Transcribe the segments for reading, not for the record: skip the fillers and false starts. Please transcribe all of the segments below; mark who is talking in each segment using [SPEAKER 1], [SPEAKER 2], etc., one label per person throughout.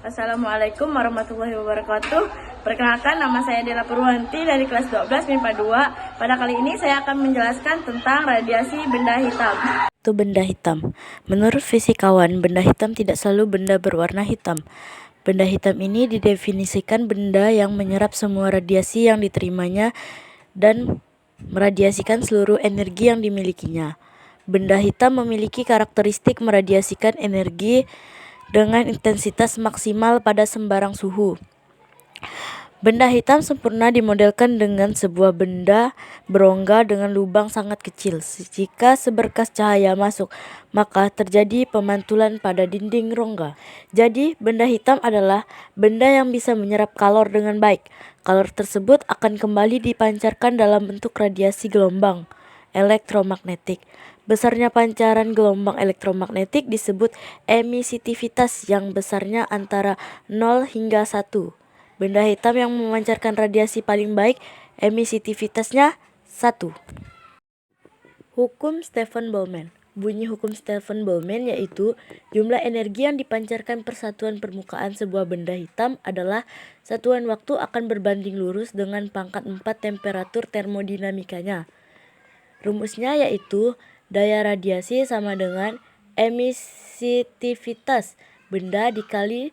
[SPEAKER 1] Assalamualaikum warahmatullahi wabarakatuh. Perkenalkan, nama saya Dela Purwanti dari kelas 12 MIPA 2. Pada kali ini saya akan menjelaskan tentang radiasi benda hitam.
[SPEAKER 2] Itu benda hitam. Menurut fisikawan, benda hitam tidak selalu benda berwarna hitam. Benda hitam ini didefinisikan benda yang menyerap semua radiasi yang diterimanya dan meradiasikan seluruh energi yang dimilikinya. Benda hitam memiliki karakteristik meradiasikan energi dengan intensitas maksimal pada sembarang suhu. Benda hitam sempurna dimodelkan dengan sebuah benda berongga dengan lubang sangat kecil. Jika seberkas cahaya masuk, maka terjadi pemantulan pada dinding rongga. Jadi, benda hitam adalah benda yang bisa menyerap kalor dengan baik. Kalor tersebut akan kembali dipancarkan dalam bentuk radiasi gelombang elektromagnetik. Besarnya pancaran gelombang elektromagnetik disebut emisivitas yang besarnya antara 0 hingga 1. Benda hitam yang memancarkan radiasi paling baik emisivitasnya 1. Hukum Stefan Boltzmann. Bunyi hukum Stefan Boltzmann yaitu jumlah energi yang dipancarkan per satuan permukaan sebuah benda hitam adalah satuan waktu akan berbanding lurus dengan pangkat 4 temperatur termodinamikanya. Rumusnya yaitu daya radiasi sama dengan emisivitas benda dikali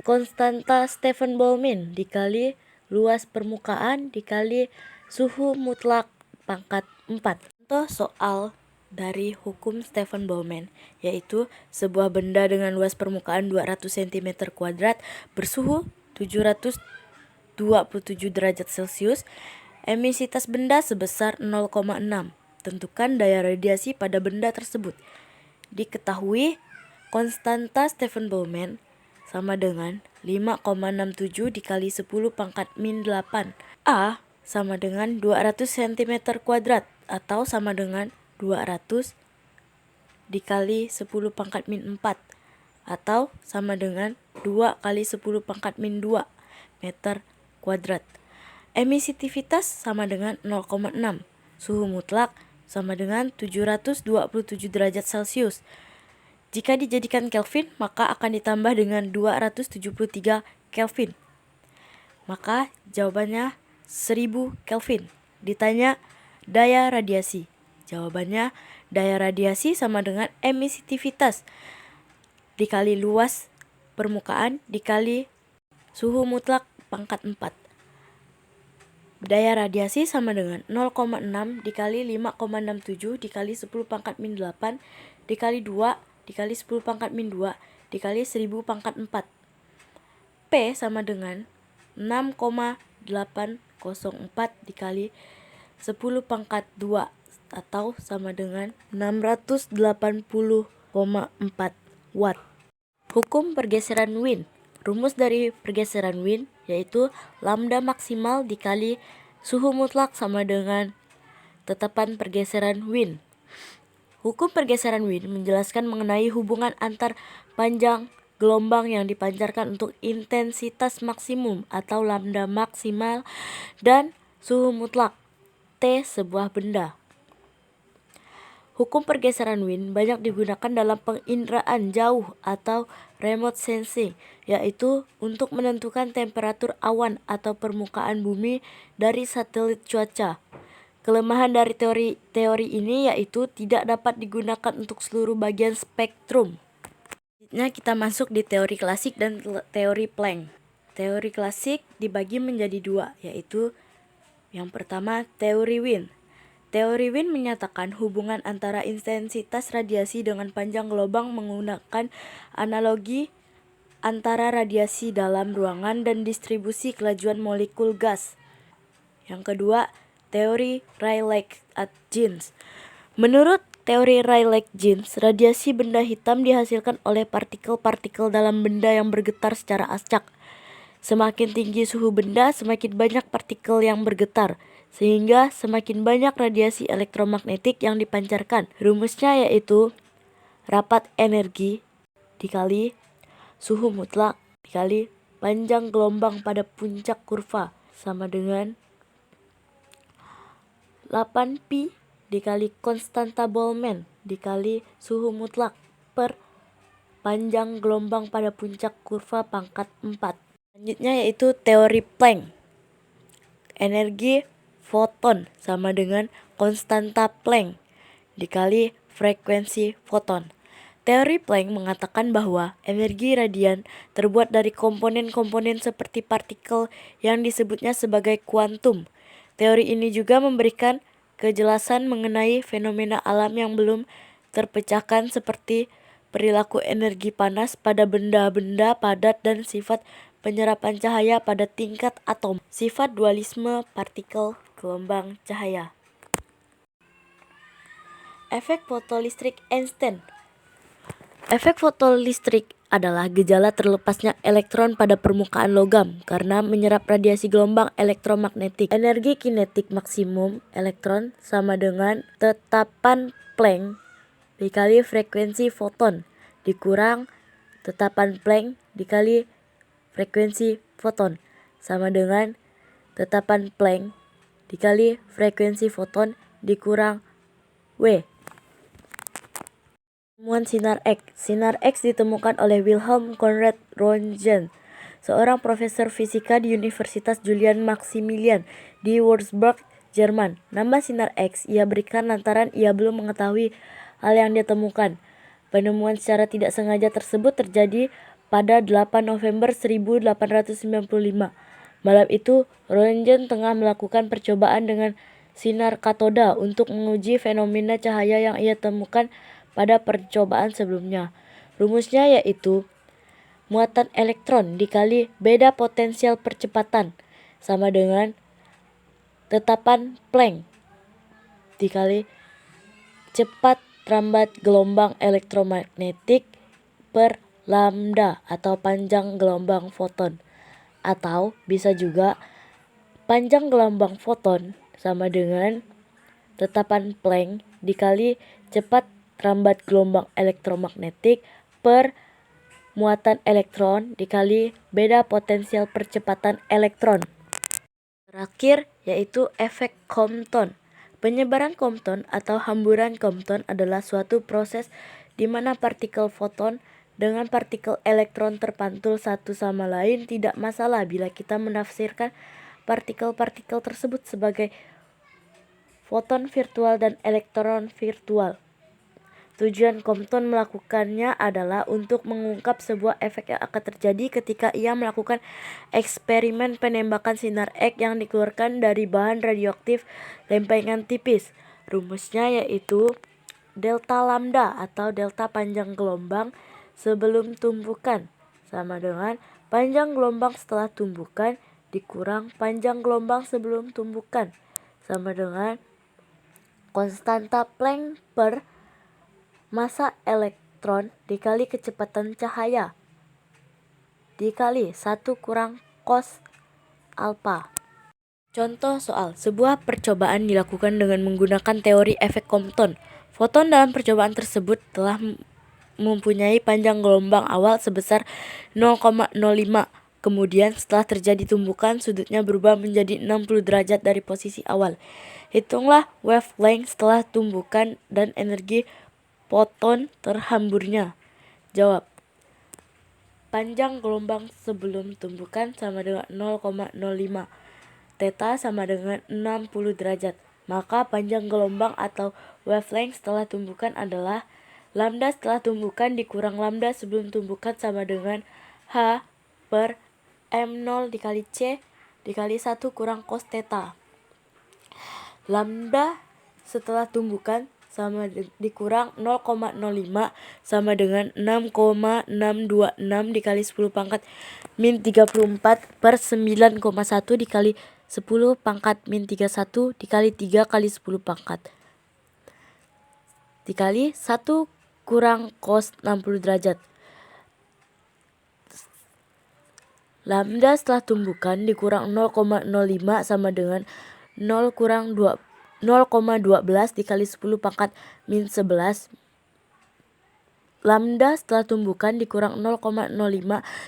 [SPEAKER 2] konstanta Stefan Boltzmann dikali luas permukaan dikali suhu mutlak pangkat 4. Contoh soal dari hukum Stefan Boltzmann yaitu sebuah benda dengan luas permukaan 200 cm2 bersuhu 727 derajat Celcius, emisivitas benda sebesar 0,6. Tentukan daya radiasi pada benda tersebut. Diketahui konstanta Stefan Boltzmann sama dengan 5,67 dikali 10 pangkat min 8. A sama dengan 200 cm2 atau sama dengan 200 dikali 10 pangkat min 4 atau sama dengan 2 kali 10 pangkat min 2 meter kuadrat. Emisivitas sama dengan 0,6. Suhu mutlak sama dengan 727 derajat Celcius. Jika dijadikan Kelvin, maka akan ditambah dengan 273 Kelvin. Maka jawabannya 1000 Kelvin. Ditanya daya radiasi. Jawabannya daya radiasi sama dengan emisivitas dikali luas permukaan dikali suhu mutlak pangkat 4. Daya radiasi sama dengan 0,6 dikali 5,67 dikali 10 pangkat min 8 dikali 2 dikali 10 pangkat min 2 dikali 1000 pangkat 4. P sama dengan 6,804 dikali 10 pangkat 2 atau sama dengan 680,4 watt. Hukum pergeseran Wien. Rumus dari pergeseran Wien yaitu lambda maksimal dikali suhu mutlak sama dengan tetapan pergeseran Wien. Hukum pergeseran Wien menjelaskan mengenai hubungan antar panjang gelombang yang dipancarkan untuk intensitas maksimum atau lambda maksimal dan suhu mutlak T sebuah benda. Hukum pergeseran Wien banyak digunakan dalam penginderaan jauh atau remote sensing, yaitu untuk menentukan temperatur awan atau permukaan bumi dari satelit cuaca. Kelemahan dari teori ini yaitu tidak dapat digunakan untuk seluruh bagian spektrum. Selanjutnya kita masuk di teori klasik dan teori Planck. Teori klasik dibagi menjadi dua, yaitu yang pertama teori Wien. Teori Wien menyatakan hubungan antara intensitas radiasi dengan panjang gelombang menggunakan analogi antara radiasi dalam ruangan dan distribusi kelajuan molekul gas. Yang kedua, teori Rayleigh-Jeans. Menurut teori Rayleigh-Jeans, radiasi benda hitam dihasilkan oleh partikel-partikel dalam benda yang bergetar secara acak. Semakin tinggi suhu benda, semakin banyak partikel yang bergetar, sehingga semakin banyak radiasi elektromagnetik yang dipancarkan. Rumusnya yaitu rapat energi dikali suhu mutlak dikali panjang gelombang pada puncak kurva sama dengan 8pi dikali konstanta Boltzmann dikali suhu mutlak per panjang gelombang pada puncak kurva pangkat 4. Selanjutnya yaitu teori Planck. Energi foton sama dengan konstanta Planck dikali frekuensi foton. Teori Planck mengatakan bahwa energi radian terbuat dari komponen-komponen seperti partikel yang disebutnya sebagai kuantum. Teori ini juga memberikan kejelasan mengenai fenomena alam yang belum terpecahkan seperti perilaku energi panas pada benda-benda padat dan sifat penyerapan cahaya pada tingkat atom, sifat dualisme partikel gelombang cahaya. Efek fotolistrik Einstein. Efek fotolistrik adalah gejala terlepasnya elektron pada permukaan logam karena menyerap radiasi gelombang elektromagnetik. Energi kinetik maksimum elektron sama dengan tetapan Planck dikali frekuensi foton dikurang tetapan Planck dikali frekuensi foton sama dengan tetapan Planck dikali frekuensi foton dikurang W. Temuan sinar X. Sinar X ditemukan oleh Wilhelm Conrad Röntgen, seorang profesor fisika di Universitas Julian Maximilian di Würzburg, Jerman. Nama sinar X ia berikan lantaran ia belum mengetahui hal yang dia temukan. Penemuan secara tidak sengaja tersebut terjadi pada 8 November 1895. Malam itu, Röntgen tengah melakukan percobaan dengan sinar katoda untuk menguji fenomena cahaya yang ia temukan pada percobaan sebelumnya. Rumusnya yaitu muatan elektron dikali beda potensial percepatan sama dengan tetapan Planck dikali cepat rambat gelombang elektromagnetik per lambda atau panjang gelombang foton. Atau bisa juga panjang gelombang foton sama dengan tetapan Planck dikali cepat rambat gelombang elektromagnetik per muatan elektron dikali beda potensial percepatan elektron. Terakhir yaitu efek Compton. Penyebaran Compton atau hamburan Compton adalah suatu proses di mana partikel foton dengan partikel elektron terpantul satu sama lain. Tidak masalah bila kita menafsirkan partikel-partikel tersebut sebagai foton virtual dan elektron virtual. Tujuan Compton melakukannya adalah untuk mengungkap sebuah efek yang akan terjadi ketika ia melakukan eksperimen penembakan sinar X yang dikeluarkan dari bahan radioaktif lempengan tipis. Rumusnya yaitu delta lambda atau delta panjang gelombang sebelum tumbukan sama dengan panjang gelombang setelah tumbukan dikurang panjang gelombang sebelum tumbukan sama dengan konstanta Planck per massa elektron dikali kecepatan cahaya dikali 1 kurang cos alpha. Contoh soal, sebuah percobaan dilakukan dengan menggunakan teori efek Compton. Foton dalam percobaan tersebut telah mempunyai panjang gelombang awal sebesar 0,05. Kemudian setelah terjadi tumbukan, sudutnya berubah menjadi 60 derajat dari posisi awal. Hitunglah wavelength setelah tumbukan dan energi foton terhamburnya. Jawab. Panjang gelombang sebelum tumbukan sama dengan 0,05. Theta sama dengan 60 derajat. Maka panjang gelombang atau wavelength setelah tumbukan adalah lambda setelah tumbukan dikurang lambda sebelum tumbukan sama dengan H per M0 dikali C dikali 1 kurang cos theta. Lambda setelah tumbukan sama dikurang 0,05 sama dengan 6,626 dikali 10 pangkat min 34 per 9,1 dikali 10 pangkat min 31 dikali 3 kali 10 pangkat dikali 1 kurang cos 60 derajat. Lambda setelah tumbukan dikurang 0,05 sama dengan 0 kurang 0,12 dikali 10 pangkat min 11. Lambda setelah tumbukan dikurang 0,05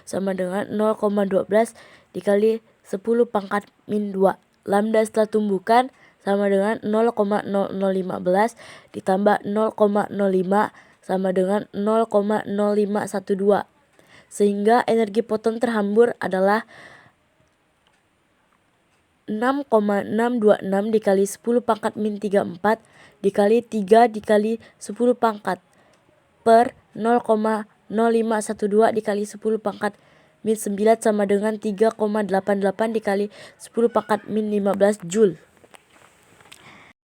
[SPEAKER 2] sama dengan 0,12 dikali 10 pangkat min 2. Lambda setelah tumbukan sama dengan 0,0015 ditambah 0,05 sama dengan 0,0512. Sehingga energi foton terhambur adalah 6,626 dikali 10 pangkat min 34 dikali 3 dikali 10 pangkat per 0,0512 dikali 10 pangkat min 9 sama dengan 3,88 dikali 10 pangkat min 15 Joule.